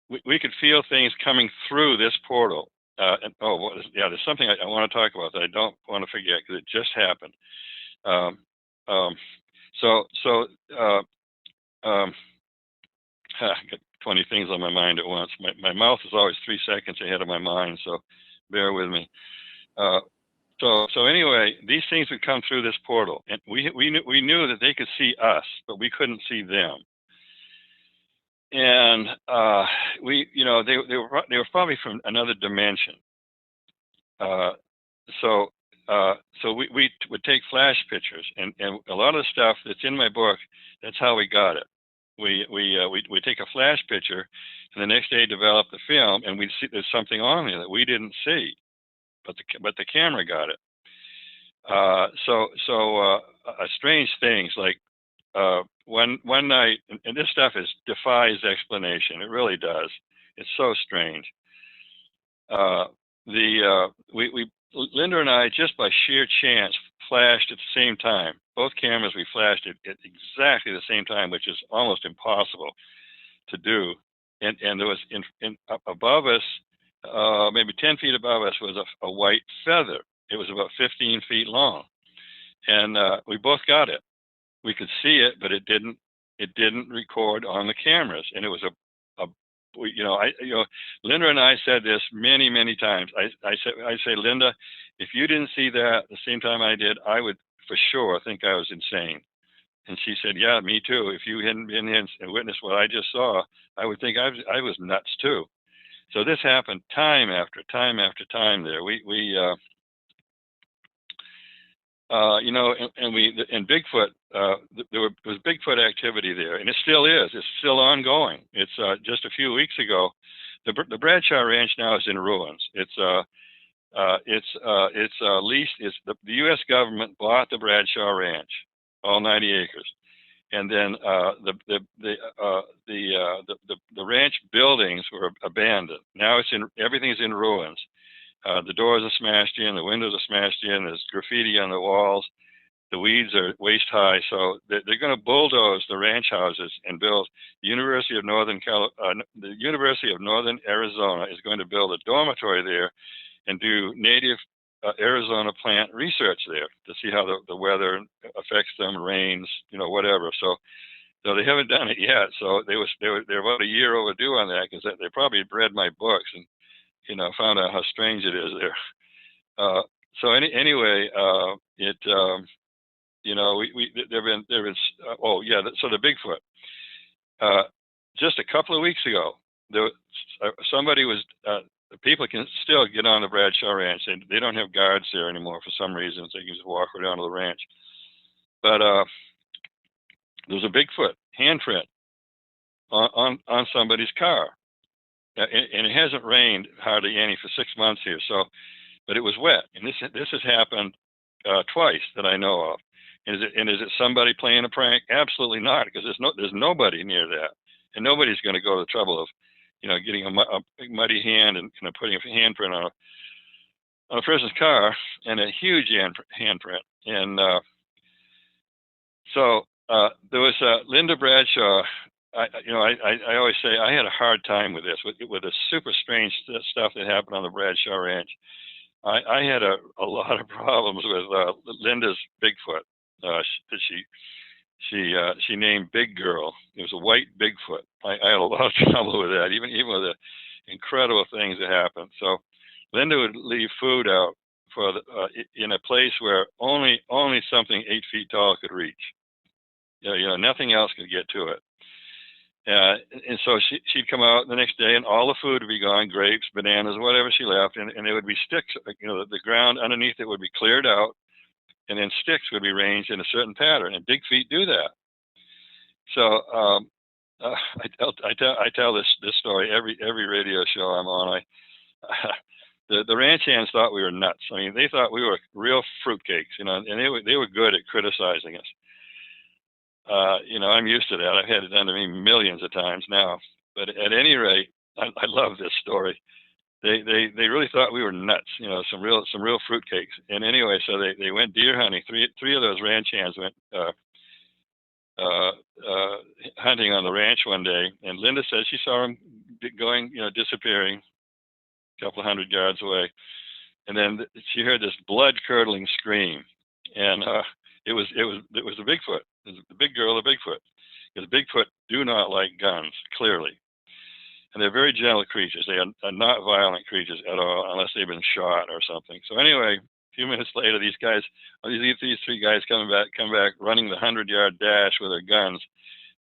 we could feel things coming through this portal. Yeah, there's something I want to talk about that I don't want to forget because it just happened. Um, um, so so uh, um, I got 20 things on my mind at once. My mouth is always 3 seconds ahead of my mind, so bear with me. Uh, so anyway, these things would come through this portal, and we knew that they could see us, but we couldn't see them. And they were probably from another dimension. Uh, so we would take flash pictures, and a lot of the stuff that's in my book, that's how we got it. We take a flash picture, and the next day develop the film, and we'd see there's something on there that we didn't see, but the camera got it. Strange things like one night, and this stuff defies explanation. It really does. It's so strange. Uh, the we Linda and I, just by sheer chance, flashed at the same time. Both cameras, we flashed at exactly the same time, which is almost impossible to do. And there was up above us, maybe 10 feet above us, was a white feather. It was about 15 feet long, and we both got it. We could see it, but it didn't record on the cameras, and it was a Linda and I said this many times. I say, Linda, if you didn't see that the same time I did, I would for sure think I was insane. And she said, yeah, me too. If you hadn't been in and witnessed what I just saw, I would think I was nuts too. So this happened time after time after time there. And Bigfoot, there was Bigfoot activity there, and it still is. It's still ongoing. It's just a few weeks ago, the Bradshaw Ranch now is in ruins. It's leased. It's the U.S. government bought the Bradshaw Ranch, all 90 acres, and then the ranch buildings were abandoned. Now everything's in ruins. The doors are smashed in, the windows are smashed in. There's graffiti on the walls. The weeds are waist high, so they're going to bulldoze the ranch houses and build. The University of Northern Arizona is going to build a dormitory there and do native Arizona plant research there to see how the weather affects them, rains, whatever. So they haven't done it yet. So they're about a year overdue on that because they probably read my books and found out how strange it is there. Anyway, it we there've been oh yeah, so the Bigfoot. Just a couple of weeks ago, there somebody was people can still get on the Bradshaw Ranch. They don't have guards there anymore for some reasons. They can just walk right onto the ranch. But there was a Bigfoot handprint on somebody's car. and it hasn't rained hardly any for 6 months here. So, but it was wet, and this has happened twice that I know of. Is it somebody playing a prank? Absolutely not, because there's nobody near that, and nobody's going to go to the trouble of, getting a big muddy hand and putting a handprint on a person's car and a huge handprint. And so there was Linda Bradshaw. I always say I had a hard time with this, with the super strange stuff that happened on the Bradshaw Ranch. I had a lot of problems with Linda's Bigfoot. That she named Big Girl. It was a white Bigfoot. I had a lot of trouble with that, even with the incredible things that happened. So Linda would leave food out for in a place where only something 8 feet tall could reach. Nothing else could get to it. And so she'd come out the next day, and all the food would be gone, grapes, bananas, whatever she left, and there would be sticks. The ground underneath it would be cleared out, and then sticks would be arranged in a certain pattern. And big feet do that. So I tell this story every radio show I'm on. The ranch hands thought we were nuts. I mean, they thought we were real fruitcakes, and they were good at criticizing us. I'm used to that. I've had it done to me millions of times now. But at any rate, I love this story. They really thought we were nuts, some real fruitcakes. And anyway, so they went deer hunting. Three of those ranch hands went hunting on the ranch one day, and Linda said she saw them going, disappearing a couple of 100 yards away. And then she heard this blood-curdling scream, and it was the Bigfoot. It was the big girl, the Bigfoot, because Bigfoot do not like guns, clearly, and they're very gentle creatures. They are not violent creatures at all, unless they've been shot or something. So anyway, a few minutes later, these three guys come back running the 100-yard dash with their guns,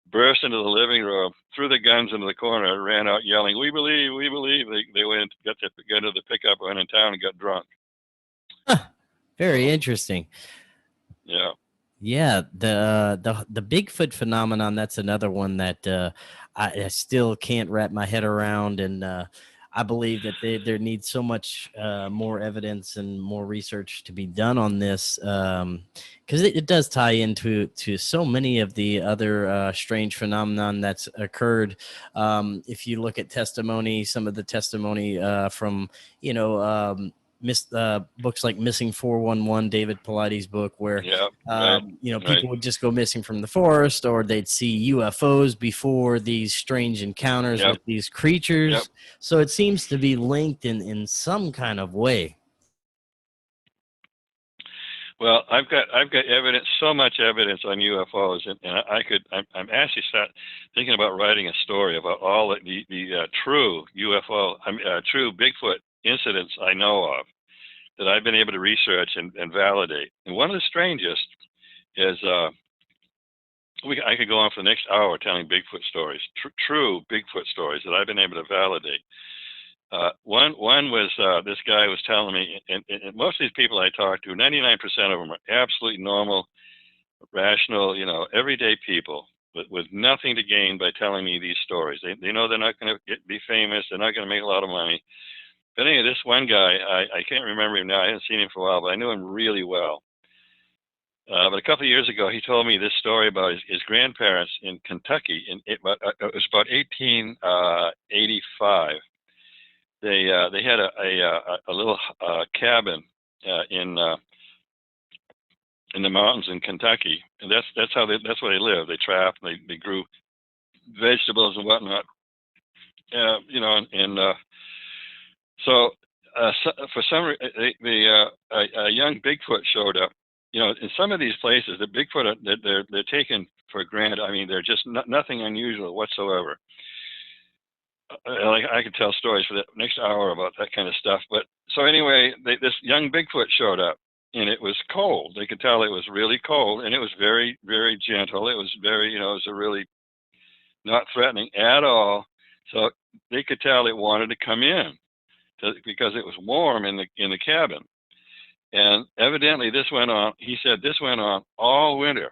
burst into the living room, threw the guns into the corner, and ran out yelling, "We believe, we believe." They went, got into the pickup, went in town, and got drunk. Very interesting. Yeah. Yeah, the Bigfoot phenomenon, that's another one that I still can't wrap my head around, and I believe that there needs so much more evidence and more research to be done on this, because it does tie into so many of the other strange phenomenon that's occurred. If you look at testimony, some of the testimony from books like Missing 411, David Paulides' book, where people would just go missing from the forest, or they'd see UFOs before these strange encounters with these creatures. Yep. So it seems to be linked in some kind of way. Well, I've got evidence, so much evidence on UFOs, and I'm actually thinking about writing a story about all the true UFO, true Bigfoot incidents I know of that I've been able to research and validate. And one of the strangest is I could go on for the next hour telling Bigfoot stories, true Bigfoot stories that I've been able to validate. One was this guy was telling me, and most of these people I talk to, 99% of them are absolutely normal, rational, everyday people with nothing to gain by telling me these stories. They know they're not going to be famous, they're not going to make a lot of money. But anyway, this one guy, I can't remember him now. I haven't seen him for a while, but I knew him really well. But a couple of years ago, he told me this story about his grandparents in Kentucky. It was about 1885. They had a little cabin in the mountains in Kentucky, and that's where they lived. They trapped, they grew vegetables and whatnot. So for some reason, a young Bigfoot showed up. In some of these places, the Bigfoot they're taken for granted. I mean, they're just nothing unusual whatsoever. Like I could tell stories for the next hour about that kind of stuff. But so anyway, this young Bigfoot showed up, and it was cold. They could tell it was really cold, and it was very, very gentle. It was very, it was a really not threatening at all. So they could tell it wanted to come in because it was warm in the cabin. And evidently this went on. He said this went on all winter.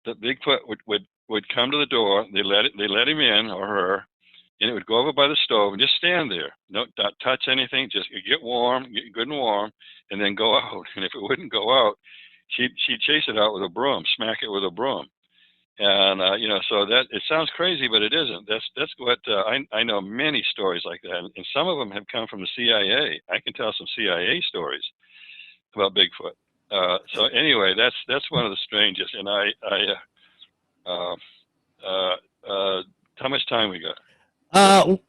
The Bigfoot would come to the door. They let him in, or her. and it would go over by the stove and just stand there. No, not touch anything. Just get warm, get good and warm, and then go out. And if it wouldn't go out, she'd chase it out with a broom, smack it with a broom. And you know, so that it sounds crazy, but it isn't. That's what I know many stories like that, and some of them have come from the CIA. I can tell some CIA stories about Bigfoot. So anyway, that's one of the strangest. And how much time we got?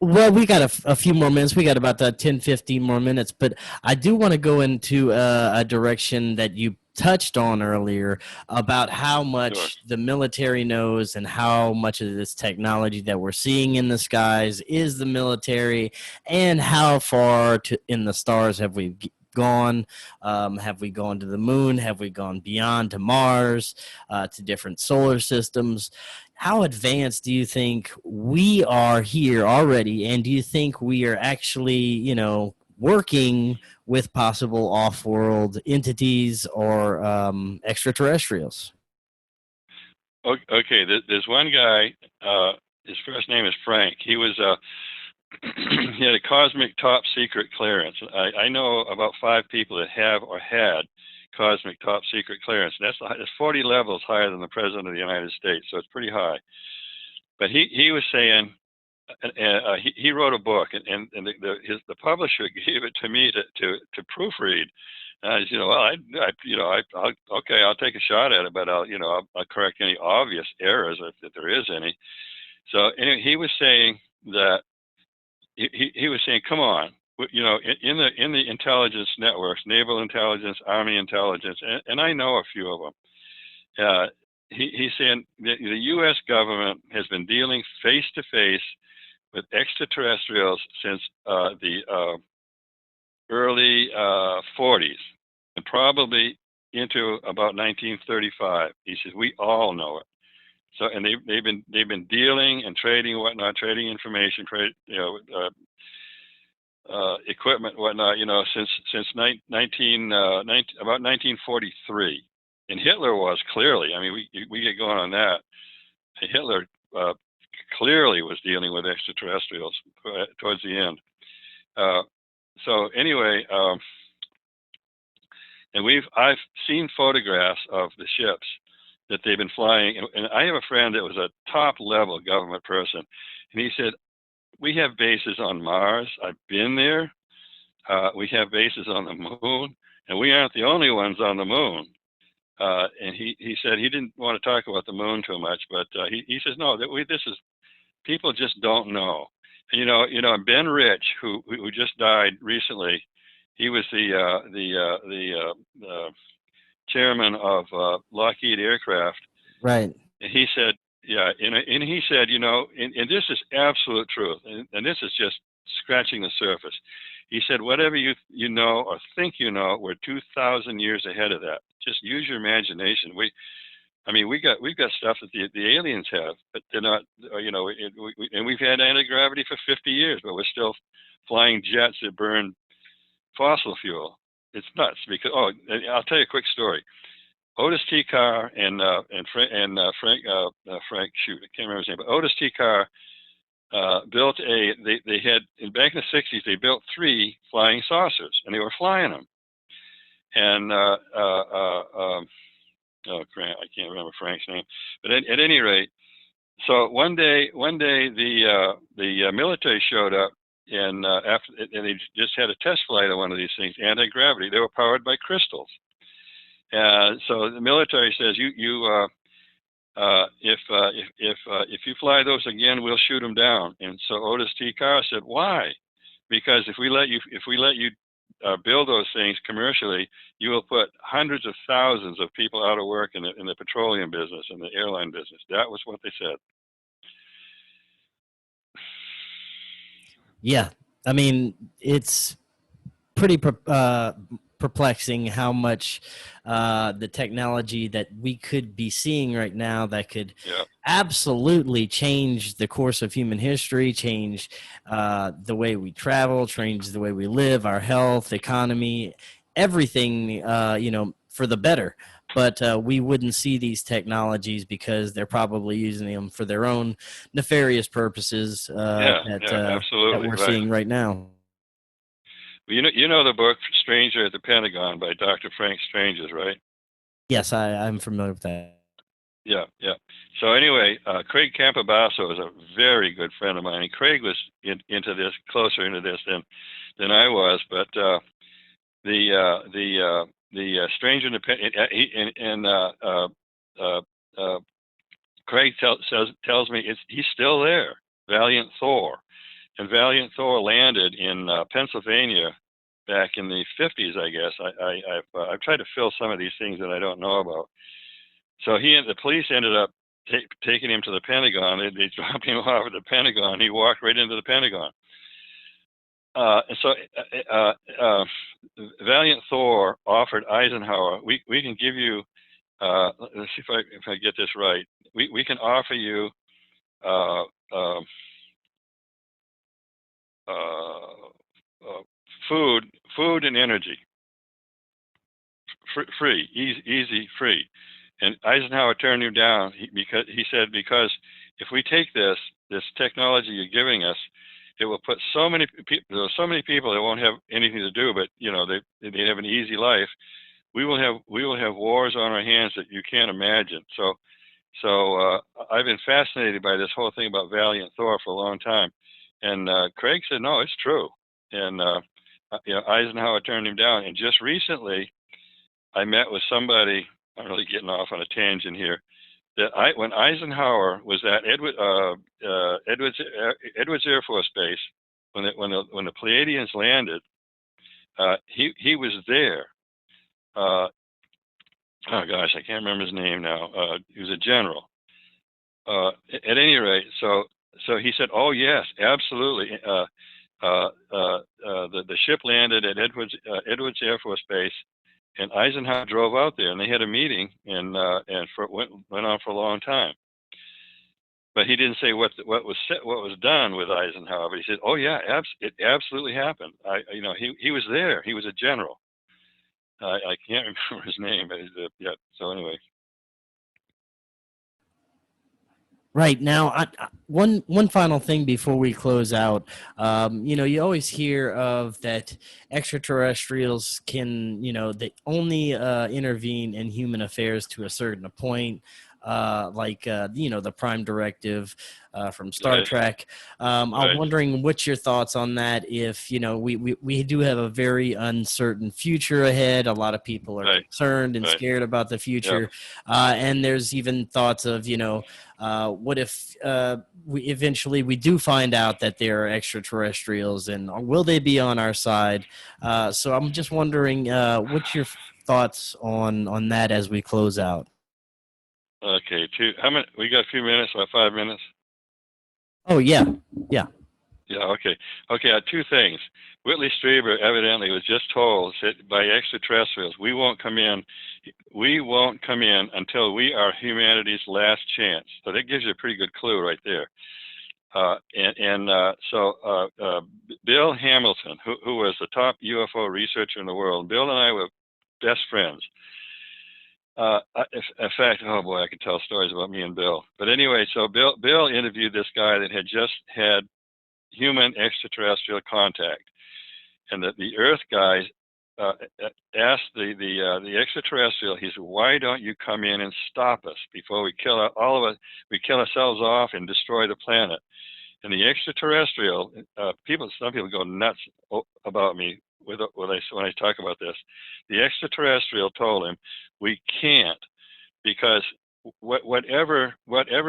Well, we got a few more minutes. We got about 10, 15 more minutes, but I do want to go into a direction that you touched on earlier about how much the military knows and how much of this technology that we're seeing in the skies is the military, and how far in the stars have we gone. Have we gone to the moon? Have we gone beyond to Mars, to different solar systems? How advanced do you think we are here already? And do you think we are actually, you know, working with possible off-world entities or extraterrestrials? Okay, there's one guy. His first name is Frank. He was he had a cosmic top secret clearance. I know about 5 people that have or had cosmic top secret clearance. That's 40 levels higher than the President of the United States, so it's pretty high. But he was saying, he wrote a book, and the publisher gave it to me to proofread. And I said, you know, well, I'll take a shot at it, but I'll correct any obvious errors if there is any. So anyway, he was saying that he was saying, come on, you know, in the intelligence networks, naval intelligence, army intelligence, and I know a few of them. He's saying the U.S. government has been dealing face to face with extraterrestrials since the early 40s, and probably into about 1935. He says we all know it. So, and they've been dealing and trading and whatnot, trading information, equipment, whatnot, you know, since about 1943. And Hitler was clearly, I mean, we get going on that. Hitler clearly was dealing with extraterrestrials towards the end. So anyway, and I've seen photographs of the ships that they've been flying, and I have a friend that was a top level government person, and he said, we have bases on Mars. I've been there. We have bases on the moon, and we aren't the only ones on the moon. And he said he didn't want to talk about the moon too much, but he says no, this is, people just don't know. And, you know, Ben Rich, who just died recently, he was the chairman of Lockheed Aircraft. Right. And he said, yeah, and he said, you know, and this is absolute truth, and this is just scratching the surface. He said, whatever you know or think you know, we're 2,000 years ahead of that. Just use your imagination. We've got stuff that the aliens have, but they're not. You know, and we've had anti-gravity for 50 years, but we're still flying jets that burn fossil fuel. It's nuts. Because I'll tell you a quick story. Otis T. Carr and Frank, shoot, I can't remember his name, but Otis T. Carr built they had, back in the 60s, they built 3 flying saucers, and they were flying them. And Grant, I can't remember Frank's name, but at any rate, so one day the military showed up, and they just had a test flight of one of these things, anti-gravity. They were powered by crystals. So the military says, if you fly those again, we'll shoot them down. And so Otis T. Carr said, why? Because if we let you build those things commercially, you will put hundreds of thousands of people out of work in the petroleum business and the airline business. That was what they said. Yeah, I mean, it's pretty perplexing how much the technology that we could be seeing right now that could absolutely change the course of human history, change the way we travel, change the way we live, our health, economy, everything, for the better. But we wouldn't see these technologies because they're probably using them for their own nefarious purposes that Absolutely we're right. seeing right now. You know the book Stranger at the Pentagon by Dr. Frank Stranges, right? Yes, I'm familiar with that. Yeah. So anyway, Craig Campobasso is a very good friend of mine, and Craig was closer into this than I was. But the Stranger and Craig tells me he's still there, Valiant Thor, and Valiant Thor landed in Pennsylvania back in the 50s, I guess. I've tried to fill some of these things that I don't know about. So the police ended up taking him to the Pentagon. They dropped him off at the Pentagon. He walked right into the Pentagon. And so Valiant Thor offered Eisenhower, we can give you, let's see if I get this right. We can offer you food and energy, free, easy, free. And Eisenhower turned him down because he said, because if we take this technology you're giving us, it will put so many people. There are so many people that won't have anything to do, but they have an easy life. We will have wars on our hands that you can't imagine. So I've been fascinated by this whole thing about Valiant Thor for a long time. And Craig said, no, it's true. And Eisenhower turned him down. And just recently, I met with somebody. I'm really getting off on a tangent here. When Eisenhower was at Edwards Air Force Base, when the Pleiadians landed, he was there. Oh gosh, I can't remember his name now. He was a general. At any rate, so he said, "Oh yes, absolutely." The ship landed at Edwards Air Force Base, and Eisenhower drove out there, and they had a meeting, and went on for a long time. But he didn't say what was done with Eisenhower. But he said, "Oh yeah, it absolutely happened. He was there. He was a general. I can't remember his name, but yeah." So anyway. Right now, one final thing before we close out. You always hear of that extraterrestrials can, they only intervene in human affairs to a certain point, the Prime Directive from Star Trek. I'm wondering what's your thoughts on that. If we do have a very uncertain future ahead. A lot of people are concerned and scared about the future, and there's even thoughts of what if we eventually do find out that there are extraterrestrials, and will they be on our side? So I'm just wondering, what's your thoughts on that as we close out? Okay, how many? We got a few minutes, about 5 minutes. Oh yeah. Yeah. Okay. Two things. Whitley Strieber evidently was just told by extraterrestrials, we won't come in until we are humanity's last chance. So that gives you a pretty good clue right there. So Bill Hamilton, who was the top UFO researcher in the world, Bill and I were best friends. In fact, oh boy, I could tell stories about me and Bill. But anyway, so Bill interviewed this guy that had just had human extraterrestrial contact, and that the Earth guy asked the extraterrestrial. He said, "Why don't you come in and stop us before we kill all of us? We kill ourselves off and destroy the planet." And the extraterrestrial some people go nuts about me when I talk about this. The extraterrestrial told him, "We can't, because whatever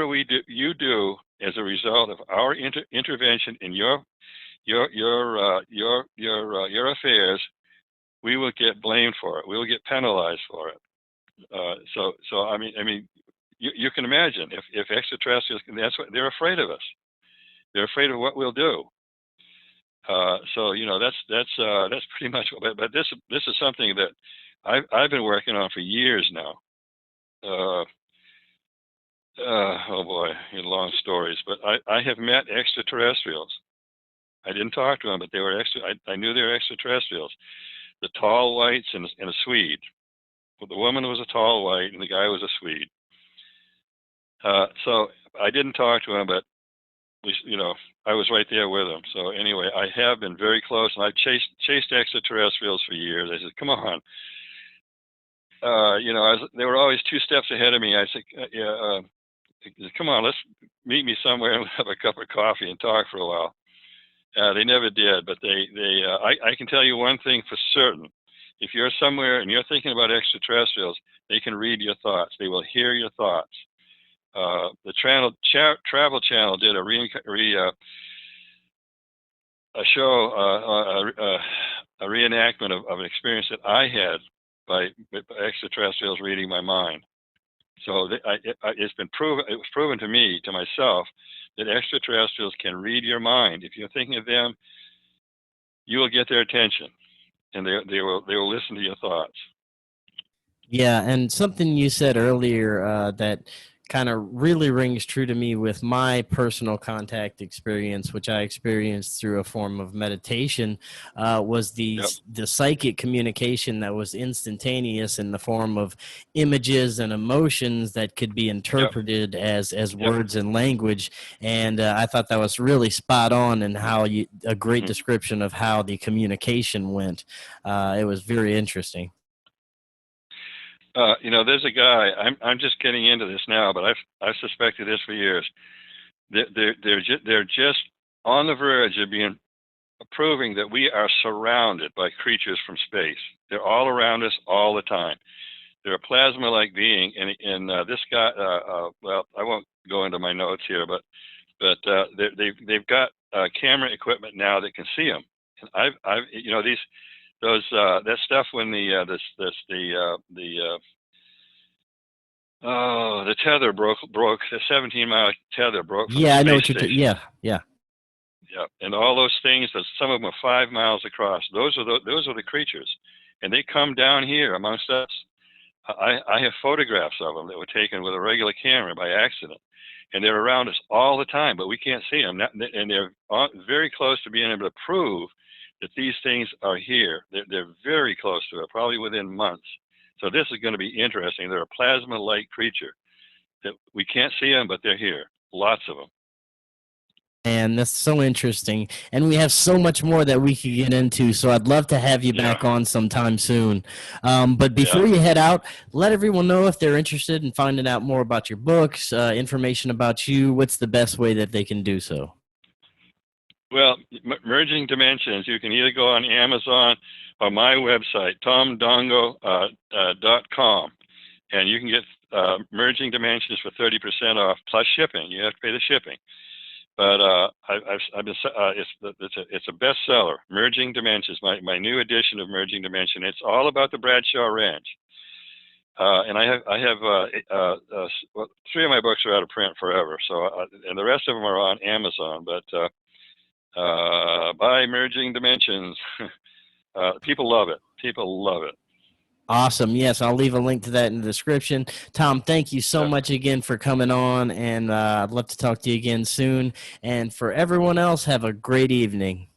we do, you do as a result of our intervention in your affairs, we will get blamed for it. We will get penalized for it." So I mean, you can imagine if extraterrestrials, that's what they're afraid of us. They're afraid of what we'll do. So that's pretty much. But this is something that I've been working on for years now. Oh boy, long stories. But I have met extraterrestrials. I didn't talk to them, but they were I knew they were extraterrestrials. The tall whites and a Swede. the woman was a tall white, and the guy was a Swede. So I didn't talk to him, but I was right there with him. So anyway, I have been very close, and I've chased extraterrestrials for years. I said, "Come on." They were always 2 steps ahead of me. I said, "Yeah, come on, let's meet me somewhere and have a cup of coffee and talk for a while." They never did, but I can tell you one thing for certain. If you're somewhere and you're thinking about extraterrestrials, they can read your thoughts. They will hear your thoughts. The Travel Channel did a reenactment of an experience that I had by extraterrestrials reading my mind. So it's been proven. It was proven to me, to myself, that extraterrestrials can read your mind. If you're thinking of them, you will get their attention, and they will listen to your thoughts. Yeah, and something you said earlier that kind of really rings true to me with my personal contact experience, which I experienced through a form of meditation, was the psychic communication that was instantaneous in the form of images and emotions that could be interpreted as words and language. And I thought that was really spot on, and a great description of how the communication went. It was very interesting. There's a guy. I'm just getting into this now, but I've suspected this for years. They're just on the verge of proving that we are surrounded by creatures from space. They're all around us all the time. They're a plasma-like being, and this guy. Well, I won't go into my notes here, but they've got camera equipment now that can see them. And that stuff when the tether broke, the 17-mile tether broke from Yeah, the I know space what you're station. Yeah. And all those things, some of them are 5 miles across. Those are the creatures, and they come down here amongst us. I have photographs of them that were taken with a regular camera by accident, and they're around us all the time, but we can't see them. And they're very close to being able to prove that these things are here. They're very close to it, probably within months. So this is going to be interesting. They're a plasma-like creature that we can't see them, but they're here. Lots of them. And that's so interesting. And we have so much more that we could get into. So I'd love to have you back on sometime soon. But before you head out, let everyone know if they're interested in finding out more about your books, information about you. What's the best way that they can do so? Well, Merging Dimensions, you can either go on Amazon or my website, tomdongo.com, and you can get Merging Dimensions for 30% off plus shipping. You have to pay the shipping, but it's a bestseller. Merging Dimensions, my new edition of Merging Dimension. It's all about the Bradshaw Ranch, and I have 3 of my books are out of print forever. So and the rest of them are on Amazon, but. By Merging Dimensions. People love it. People love it. Awesome. Yes, I'll leave a link to that in the description. Tom, thank you so much again for coming on, and I'd love to talk to you again soon. And for everyone else, have a great evening.